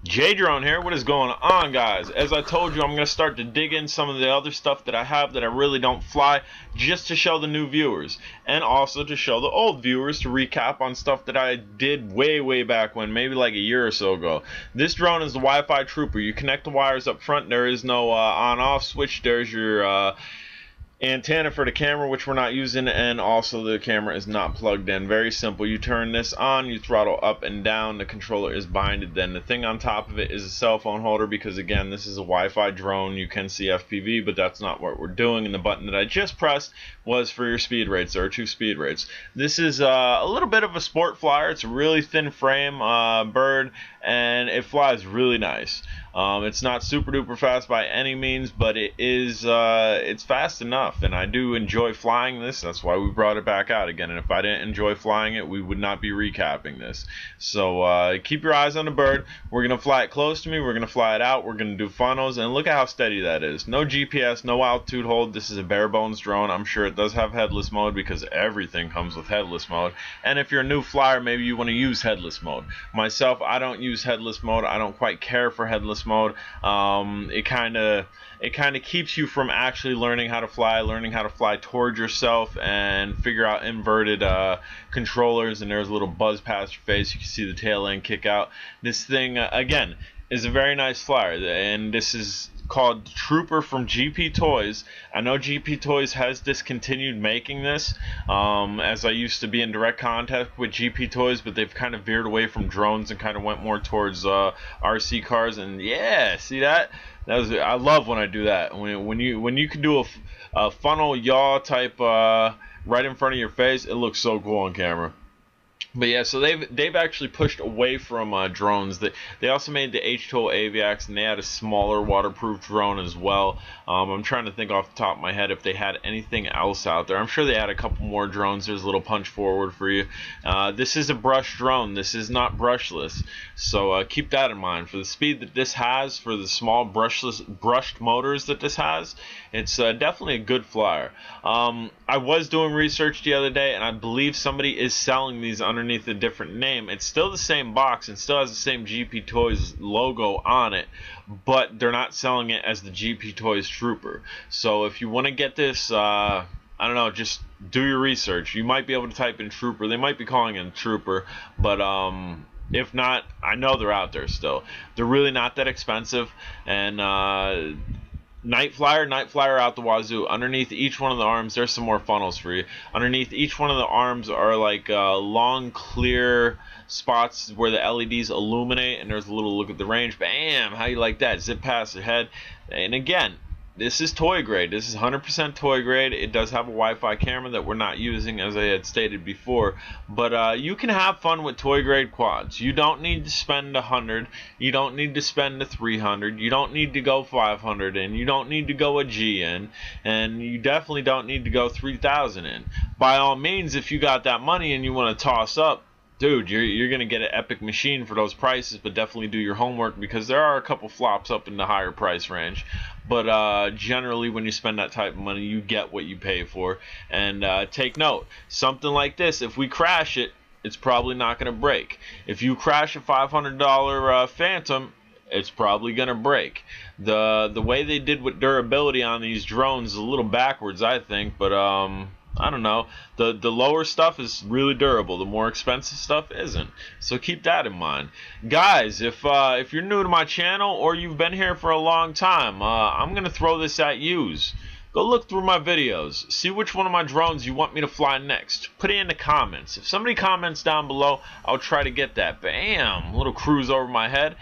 J Drone here. What is going on, guys? As I told you, I'm going to start to dig in some of the other stuff that I have that I really don't fly, just to show the new viewers, and also to show the old viewers to recap on stuff that I did way back when, maybe like a year or so ago. This drone is the Wi-Fi Trooper. You connect the wires up front. There is no on-off switch. There's your antenna for the camera, which we're not using, and also the camera is not plugged in. Very simple. You turn this on, you throttle up and down, the controller is binded. Then the thing on top of it is a cell phone holder, because again, this is a Wi-Fi drone. You can see FPV, but that's not what we're doing. And the button that I just pressed was for your speed rates. There are two speed rates. This is a little bit of a sport flyer. It's a really thin frame bird, and it flies really nice. It's not super duper fast by any means, but it is it's fast enough, and I do enjoy flying this. That's why we brought it back out again, and if I didn't enjoy flying it, we would not be recapping this. So keep your eyes on the bird. We're gonna fly it close to me, we're gonna fly it out, we're gonna do funnels, and look at how steady that is. No GPS, no altitude hold. This is a bare bones drone. I'm sure it does have headless mode, because everything comes with headless mode, and if you're a new flyer, maybe you want to use headless mode. Myself, I don't use headless mode. I don't quite care for headless mode. It kind of keeps you from actually learning how to fly towards yourself, and figure out inverted controllers. And there's a little buzz past your face. You can see the tail end kick out. This thing again is a very nice flyer, and this is called Trooper from GP Toys. I know GP Toys has discontinued making this, as I used to be in direct contact with GP Toys, but they've kind of veered away from drones and kind of went more towards RC cars. And yeah, see that? I love when I do that. When you can do a funnel yaw type right in front of your face, it looks so cool on camera. But yeah, so they've actually pushed away from drones. They also made the H2O Aviax, and they had a smaller waterproof drone as well. I'm trying to think off the top of my head if they had anything else out there. I'm sure they had a couple more drones. There's a little punch forward for you. This is a brush drone. This is not brushless, so keep that in mind. For the speed that this has, for the small brushed motors that this has, it's definitely a good flyer. I was doing research the other day, and I believe somebody is selling these underneath a different name. It's still the same box and still has the same GP Toys logo on it, but they're not selling it as the GP Toys Trooper. So if you want to get this, I don't know, just do your research. You might be able to type in Trooper. They might be calling it Trooper, but if not, I know they're out there still. They're really not that expensive, and Night flyer out the wazoo. Underneath each one of the arms, there's some more funnels for you. Underneath each one of the arms are like long, clear spots where the LEDs illuminate, and there's a little look at the range. Bam! How you like that? Zip past the head. And again, this is toy grade. This is 100% toy grade. It does have a Wi-Fi camera that we're not using, as I had stated before. But you can have fun with toy grade quads. You don't need to spend 100. You don't need to spend the 300. You don't need to go 500 in. You don't need to go a G in, and you definitely don't need to go 3,000 in. By all means, if you got that money and you want to toss up, dude, you're gonna get an epic machine for those prices, but definitely do your homework, because there are a couple flops up in the higher price range. But generally, when you spend that type of money, you get what you pay for. And take note, something like this, if we crash it, it's probably not gonna break. If you crash a $500 Phantom, it's probably gonna break. The way they did with durability on these drones is a little backwards, I think, but I don't know. The lower stuff is really durable. The more expensive stuff isn't. So keep that in mind, guys. If you're new to my channel, or you've been here for a long time, I'm gonna throw this at yous. Go look through my videos. See which one of my drones you want me to fly next. Put it in the comments. If somebody comments down below, I'll try to get that. Bam! A little cruise over my head.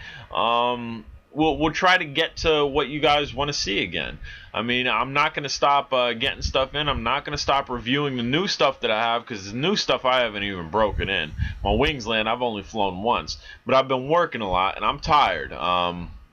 We'll try to get to what you guys want to see again. I mean, I'm not going to stop getting stuff in. I'm not going to stop reviewing the new stuff that I have, because the new stuff I haven't even broken in. My Wingsland, I've only flown once, but I've been working a lot, and I'm tired.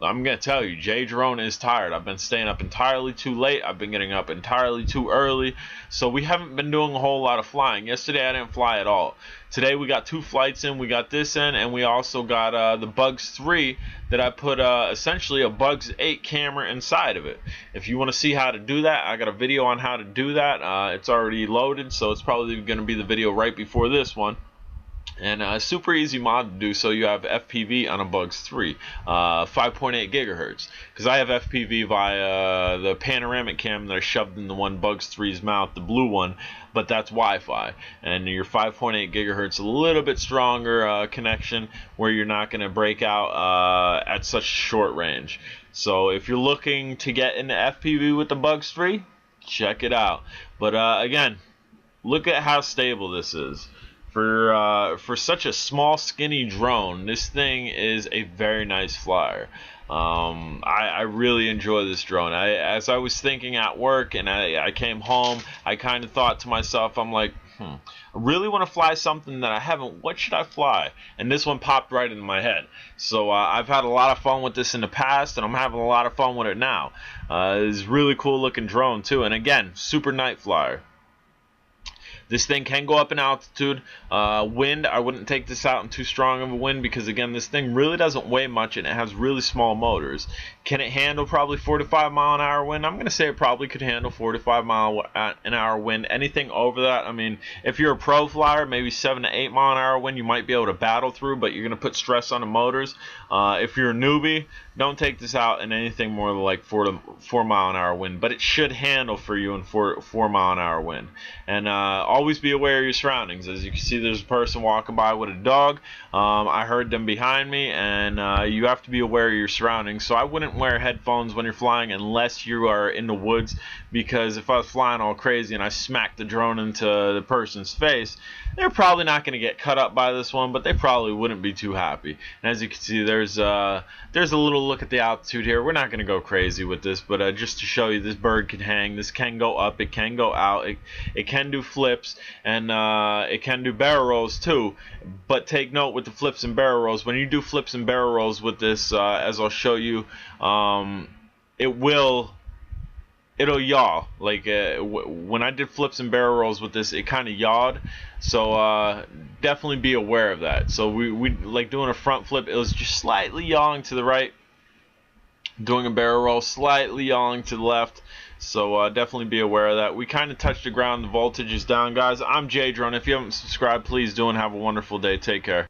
I'm going to tell you, J Drone is tired. I've been staying up entirely too late. I've been getting up entirely too early. So we haven't been doing a whole lot of flying. Yesterday I didn't fly at all. Today we got 2 flights in. We got this in, and we also got the Bugs 3 that I put essentially a Bugs 8 camera inside of it. If you want to see how to do that, I got a video on how to do that. It's already loaded, so it's probably going to be the video right before this one. And a super easy mod to do so. You have FPV on a Bugs 3, 5.8 gigahertz. Because I have FPV via the panoramic cam that I shoved in the one Bugs 3's mouth, the blue one, but that's Wi-Fi. And your 5.8 gigahertz, a little bit stronger connection where you're not going to break out at such short range. So if you're looking to get into FPV with the Bugs 3, check it out. But again, look at how stable this is. For such a small, skinny drone, this thing is a very nice flyer. I really enjoy this drone. As I was thinking at work and I came home, I kind of thought to myself, I'm like, I really want to fly something that I haven't. What should I fly? And this one popped right into my head. So I've had a lot of fun with this in the past, and I'm having a lot of fun with it now. It's a really cool looking drone too, and again, super night flyer. This thing can go up in altitude. Wind, I wouldn't take this out in too strong of a wind because, again, this thing really doesn't weigh much and it has really small motors. Can it handle probably 45 mile an hour wind? I'm going to say it probably could handle 45 mile an hour wind. Anything over that, I mean, if you're a pro flyer, maybe 7 to 8 mile an hour wind, you might be able to battle through, but you're going to put stress on the motors. If you're a newbie, don't take this out in anything more than like 4 mile an hour wind, but it should handle for you in 4 mile an hour wind. And always be aware of your surroundings. As you can see, there's a person walking by with a dog. I heard them behind me, and you have to be aware of your surroundings. So I wouldn't wear headphones when you're flying unless you are in the woods, because if I was flying all crazy and I smacked the drone into the person's face, they're probably not going to get cut up by this one, but they probably wouldn't be too happy. And as you can see, there's a little look at the altitude here. We're not going to go crazy with this, but just to show you, this bird can hang. This can go up. It can go out. It can do flips, and it can do barrel rolls too. But take note with the flips and barrel rolls. When you do flips and barrel rolls with this, as I'll show you, it'll yaw. Like when I did flips and barrel rolls with this, it kind of yawed. So definitely be aware of that. So we like doing a front flip, it was just slightly yawing to the right. Doing a barrel roll, slightly yawing to the left. So definitely be aware of that. We kind of touched the ground. The voltage is down, guys. I'm J Drone. If you haven't subscribed, please do, and have a wonderful day. Take care.